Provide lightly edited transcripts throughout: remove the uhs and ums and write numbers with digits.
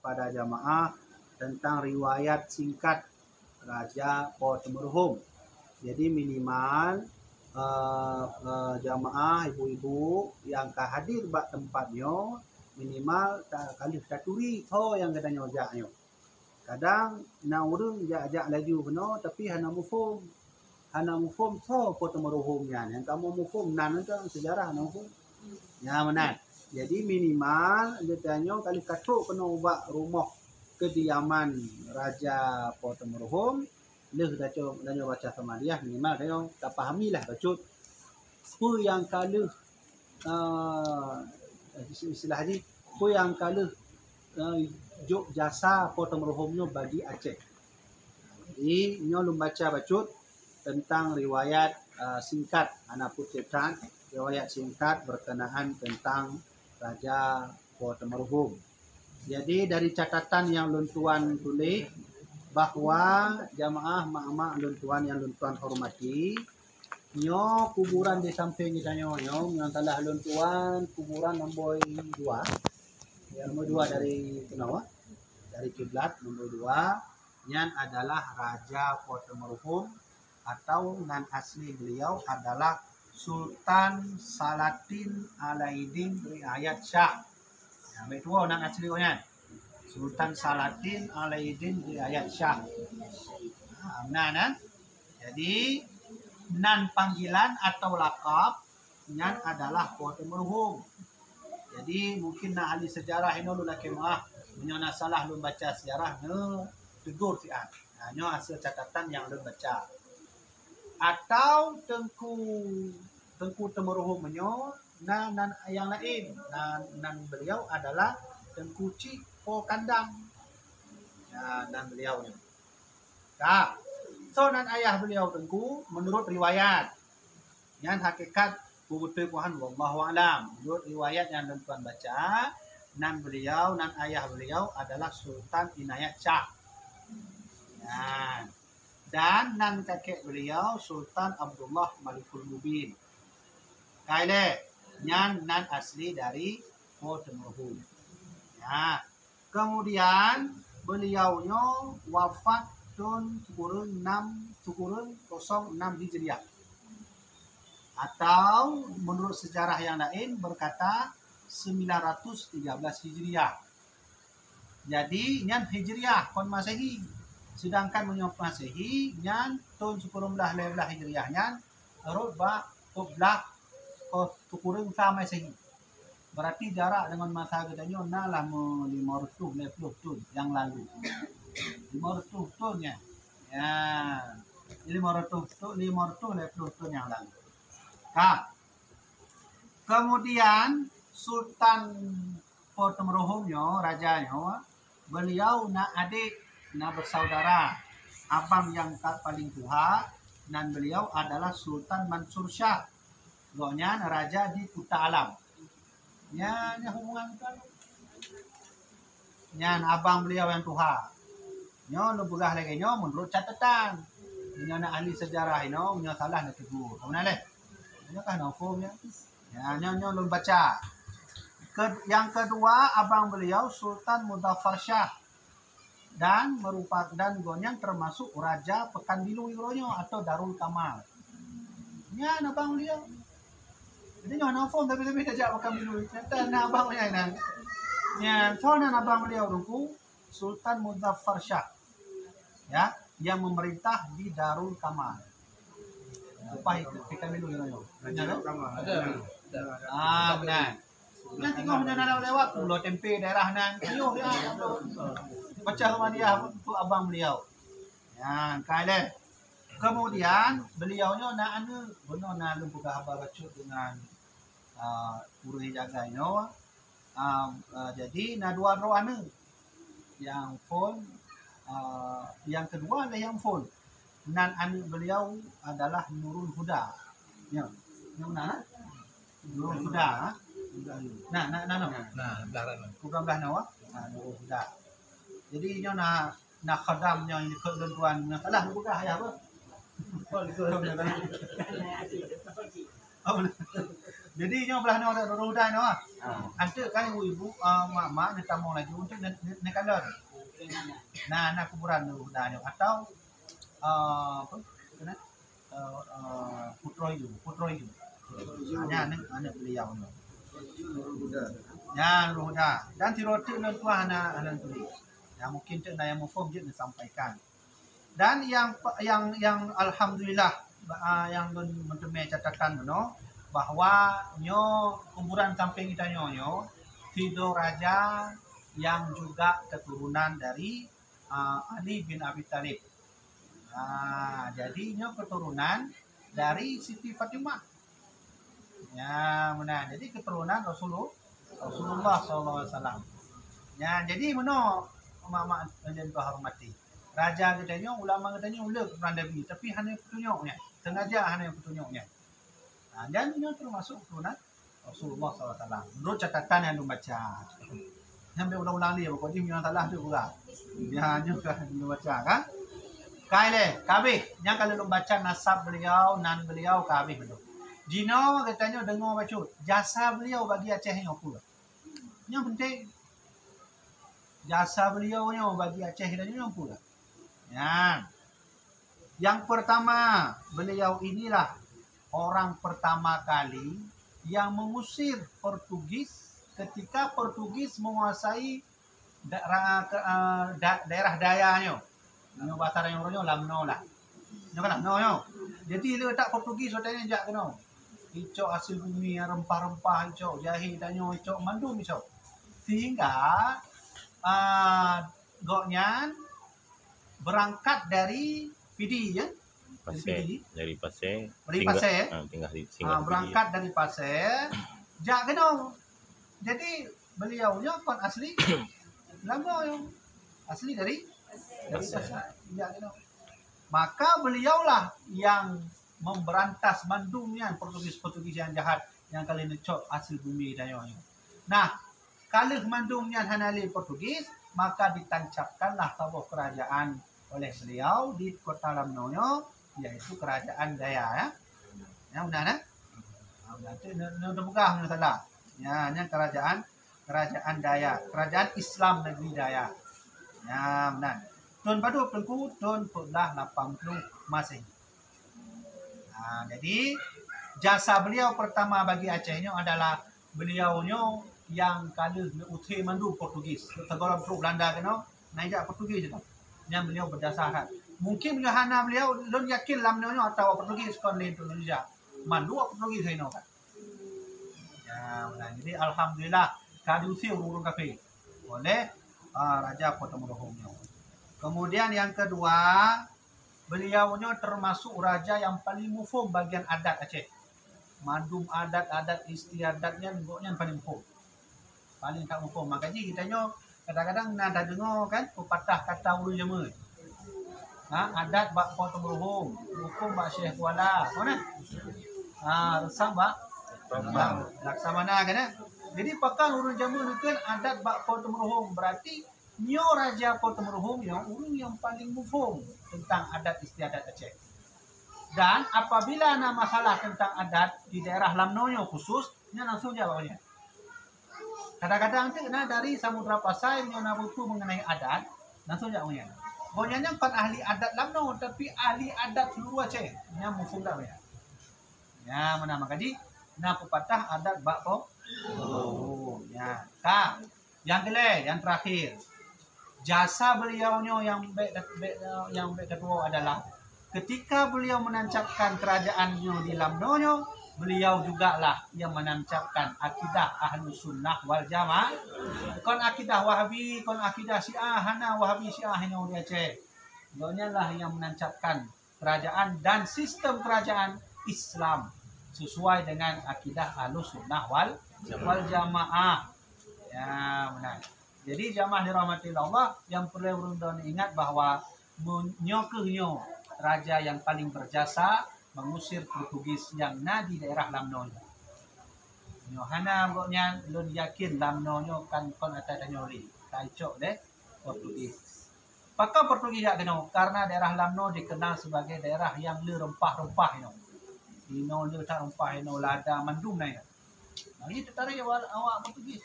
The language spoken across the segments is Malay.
kepada jamaah tentang riwayat singkat Raja Potemerhum. Jadi minimal jamaah ibu-ibu yang hadir bak tempatnya minimal kali taturi yang katanya ojaknya. Kadang na urang jak laju kena tapi hana mufum Potemerhum yang kamu mufum nan itu sejarah hana mufum. Ya menan. Jadi minimal katanya kali katruk kena bak rumah kediaman Raja Potemerhum leh daco baca Samadiyah minimal dia tak fahamilah bacut apa yang kalah istilah haji apa yang kalah juk jasa Potemerhumnya bagi Aceh. Jadi nyo lum baca bacut tentang riwayat singkat anak putihkan riwayat singkat berkenaan tentang Raja Potemerhum. Jadi dari catatan yang luntuan tulis bahwa jamaah mak-mak luntuan yang luntuan hormati, nyo kuburan di samping kita nyo yang telah luntuan kuburan nombor 2. Ya, nombor 2 dari Tenawa, dari kiblat nombor 2 yang adalah Raja Potemerhum atau nan asli beliau adalah Sultan Salatin Alaidin Riayat Shah. Ambil tua nan asli nya. Sultan Salatin Alaidin Riayat Shah. Nah. Jadi nan panggilan atau lakap yang adalah Potemerhum. Jadi mungkin nak ahli sejarah ini lu nak kemah menyana salah lu baca sejarah ne tegur sian. Nyo hasil catatan yang lu baca. Atau tengku Temerhum menyo nan yang lain nan beliau adalah Tengku Cik Po Kandang. Ya, nan beliau ni. So nan ayah beliau Tengku menurut riwayat yang hakikat putih Tuhan wallahu alam. Menurut riwayat yang tuan baca nan ayah beliau adalah Sultan Inayat Shah. Ya. Dan nan kakek beliau Sultan Abdullah Malikul Mubin. Kaile yang nan asli dari Potemerhum. Ya. Kemudian beliaunya wafat tahun 06 Hijriah. Atau menurut sejarah yang lain berkata 913 Hijriah. Jadi nyan Hijriah kon Masehi. Sedangkan menurut Masehi nyan tahun 10 Hijriah nyan urut ba belah tukurung sama Masehi. Berarti jarak dengan masa katanya nalah 500 tahun yang lalu. 500 tahun ya. Ya. 500 tahun yang lalu. Kemudian Sultan Potemerhum rajanya beliau nak adik nak bersaudara abang yang tak paling tua dan beliau adalah Sultan Mansur Shah. Gonya raja di Kuta Alam. Ya, hubungan kan. Nyan abang beliau yang tua. Nyo lebugah lagi nyo menurut catatan. Nyo nak ahli sejarah nyo salah nak tegur. Mana leh? Nyo kan nofumnya. Ya, nyo belum baca. Yang kedua abang beliau Sultan Muzaffar Shah. Dan gonyang termasuk Raja Pekanbilu ironyo atau Darul Kamal. Nyan abang beliau. Jadi nyo nofum tapi tajak Pekanbilu. Nyata nak abangnya nan. Ya, soalnya abang beliau dulu Sultan Muzaffar Shah, ya, yang memerintah di Darul Kamal. Apa itu? Kita minum ini. Ada. Benar. Nanti kau mengenal lewat pulau tempe daerah nan. Ayo ya. Baca Samadiyah untuk abang beliau. Ya, kalian. Kemudian beliaunya nak benar nak lembaga habar baca dengan Pura Jaga ini. Jadi na dua roane yang phone yang kedua adalah yang phone nan anak beliau adalah Nurul Huda ya mana Nurul Huda belah nawa Nurul Huda jadi nyo na khadamnya ini kelentuan salah buka ayah apa Jadi nyo belah no ada roda no ah. Ante kan ibu mak ni tamu lagi untuk ni kalon. Nah, anak kuburan roda nyo atau apa? Kena putro itu. Hanya anak beliau no. Ya, roda. Dan tiroti non tua anak tulis. Ya mungkin cek yang mufum je disampaikan. Dan yang alhamdulillah yang mentemui catatan no bahwa nyo kuburan samping kita nyo tidur raja yang juga keturunan dari Ali bin Abi Thalib. Jadi nyo keturunan dari Siti Fatimah. Ya, mana? Jadi keturunan Rasulullah SAW. Ya, jadi mana mak yang kau hormati. Raja katanya, ulama katanya ulah keturunan Nabi, tapi hanya petunjuknya. Sengaja hanya petunjuknya. Dan ini termasuk keturunan Rasulullah SAW. Menurut catatan yang dibaca. Sampai ulang-ulang dia, pokoknya yang salah tu pula. Ya, juga dibaca kan? Kaile, kabeh. Yang kalau membaca nasab beliau, nan beliau, kabeh betul. Jino katanya dengar baca jasa beliau bagi Aceh yang pula. Yang penting jasa beliau bagi Aceh yang pula. Ya. Yang pertama, beliau inilah orang pertama kali yang mengusir Portugis ketika Portugis menguasai daerah dayanya. Nyo bahasa yang orangnya lamno lah. Nyo kan lamno. Jadi dia tak Portugis hotelnya jak kena. Icok hasil bumi rempah-rempah icok jahe danyo icok mandum icok. Sehingga goknyan berangkat dari Pidi ya. Dari Pasir. Tinggal di berangkat dari Pasir. Jak kena. Jadi beliau nya kon asli lamno yo. Asli dari Pasir. Jak kena. Maka beliaulah yang memberantas mandumnya Portugis yang jahat yang kali necok hasil bumi danyo. Nah, kalau mandumnya hanali Portugis, maka ditancapkanlah sebuah kerajaan oleh beliau di kota Lamno, yaitu kerajaan Daya ya. Yang benar ya? Berarti udah buka salah. Ya, ini kerajaan Daya, kerajaan Islam negeri Daya. Ya, benar. Tahun baru tengku tahun 80 Masehi. Jadi jasa beliau pertama bagi Aceh adalah beliau yang kali uti mandu Portugis. Tegoram truk Belanda kena naik Portugis tu. Yang beliau berdasarkan. Mungkin hana beliau lun yakin lamno atau Portugis kon di Indonesia. Mandu Portugis ini kan. Ya, nah, jadi alhamdulillah kali uti urung kafe oleh Raja Kota Merohong. Kemudian yang kedua, beliau termasuk raja yang paling mufum bagian adat Aceh. Mandum adat istiadatnya goknya paling mufum. Paling tak mufum. Makanya kita kadang-kadang ada dengar kan pepatah kata ulun jema. Adat bak Kota Merohong, hukum bak Syekh Kuala. Mana? Resam bak Laksamana kan. Jadi pakan ulun jema kan adat bak Kota Merohong berarti nyo Raja Kota Merohong orang yang paling mufum tentang adat istiadat Aceh. Dan apabila ada masalah tentang adat di daerah Lamno khusus, nya langsung jawabnya. Kadang-kadang itu dari Samudra Pasai nya butuh mengenai adat, langsung jawabnya. Pokoknya kan ahli adat Lamno tapi ahli adat seluruh Aceh, nya mufum dah ya. Ya, mana makadi na pepatah adat bakpo. Ya. Yang terakhir. Jasa beliau yang kedua adalah ketika beliau menancapkan kerajaannya di Lamno, beliau juga lah yang menancapkan akidah Ahlus Sunnah wal Jamaah. Kon akidah Wahabi, kon akidah Syiah, hana Wahabi Syiah yang di Aceh. Beliau lah yang menancapkan kerajaan dan sistem kerajaan Islam sesuai dengan akidah Ahlus Sunnah wal Jamaah. Ya, benar. Jadi jamaah dirahmati Allah yang perlu berundang ingat bahwa nyo raja yang paling berjasa mengusir Portugis yang di daerah Lamno. Nyo hana goknya lun yakin Lamno kan kon atas nyori. Kaicok deh Portugis. Pakau Portugis ya kena karena daerah Lamno dikenal sebagai daerah yang le rempah-rempah Ino le tak rempah lada mandum Ini tertarik awak Portugis.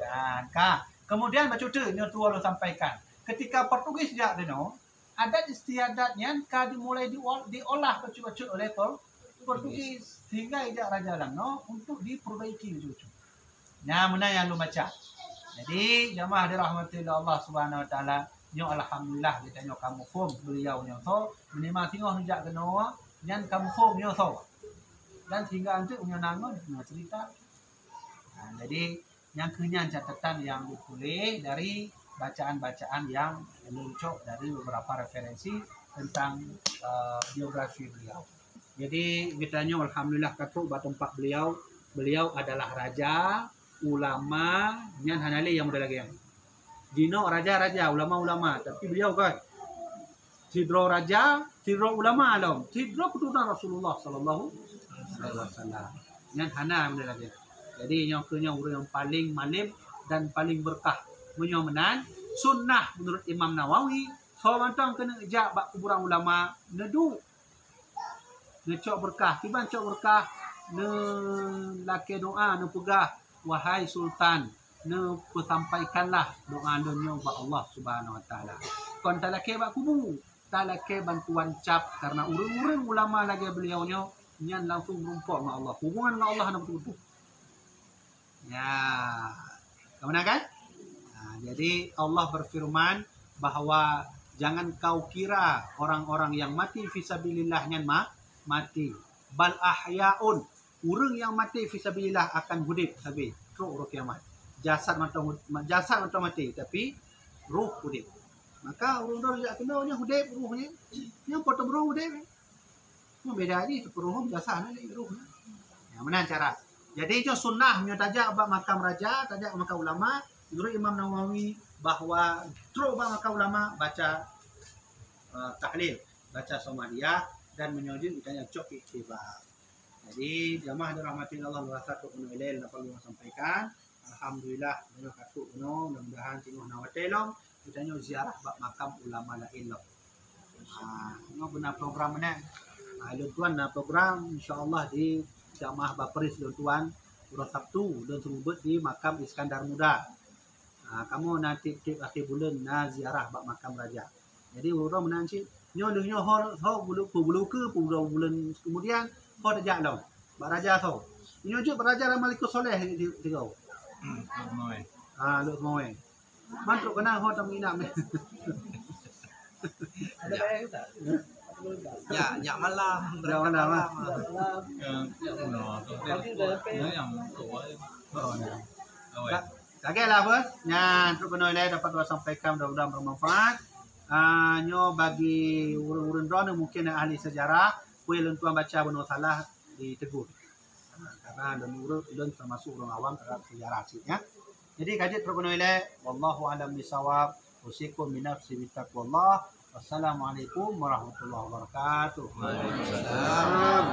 Dan kemudian baca tu nyo tua lo sampaikan. Ketika Portugis jak deno, adat istiadatnya dimulai diolah baca-baca oleh Portugis sehingga ijak raja Langno untuk diperbaiki baca-baca. Nah, mana yang lu baca. Jadi jemaah dirahmati Allah Subhanahu Wa Taala, nyo alhamdulillah kita nyo kamu form beliau nyo so menima tengok jak deno, nyan kamu form nyo so. Dan sehingga antu nyo nangon nyo cerita. Nah, jadi yang kenyang catatan yang ditulis dari bacaan-bacaan yang muncul dari beberapa referensi tentang biografi beliau. Jadi kita nyo alhamdulillah katuk tempat beliau adalah raja, ulama, nyan hanali yang muda lagi yang. Dino raja-raja, ulama-ulama, tapi beliau kan tidro raja, tidro ulama alam, tidro keturunan Rasulullah sallallahu alaihi wasallam. Nyan hana muda lagi. Jadi yang orang yang paling malim dan paling berkah menyomenan sunnah menurut Imam Nawawi. So mantang kena ejak bak kuburan ulama nedu. Necok berkah, tiban cok berkah ne laki doa ne pegah wahai sultan ne pesampaikanlah doa dunia bak Allah Subhanahu Wa Taala. Kon talake bak kubu, talake bantuan cap karena urang-urang ulama lagi beliau nyo nyan langsung merumpok dengan Allah. Hubungan dengan Allah nak betul-betul. Ya, kemana kan? Nah, jadi Allah berfirman bahawa jangan kau kira orang-orang yang mati fisabilillah nyan mati. Bal ahyaun. Orang yang mati fisabilillah akan hidup habis teruk roh kiamat. Jasad mata mati tapi roh hidup. Maka orang yang kena nya hidup rohnya. Yang potong roh hidup. Yang beda ni roh jasad ni rohnya. Yang mana cara? Jadi itu sunnah tajak bab makam raja, tajak makam ulama. Menurut Imam Nawawi bahawa teruk bab makam ulama baca tahlil, baca somadiyah dan menyujud ditanya cok iktibar. Jadi jamaah dirahmati Allah luar satu penuh ilail dapat kita sampaikan. Alhamdulillah dengan katuk penuh mudah-mudahan tengok nawatelong ditanya ziarah bab makam ulama lain lah. Ini benar program mana? Tuan program insya-Allah di jamaah Baperis tuan Pura Sabtu dan serubut di makam Iskandar Muda. Kamu nanti tip akhir bulan ziarah bak makam raja. Jadi orang menanci nyo bulu ke bulan kemudian kau tajak long bak raja tau. Nyo je raja Malikus Soleh di kau. Luk moe. Mantuk kena ho tam inam ni. Ada bayar tak? Ya malam. Ya malam. Lagi lah bos. Nah, untuk penuh dapat kita sampaikan mudah-mudahan bermanfaat. Nyo bagi urun-urun drone mungkin ahli sejarah, kuih lentuan baca benar salah ditegur. Karena dan urut dan termasuk orang awam terhadap sejarah ya. Jadi kaji untuk penuh wallahu a'lam bisawab. Usikum min nafsi bittaqwallah. Wassalamualaikum warahmatullahi wabarakatuh. Waalaikumsalam.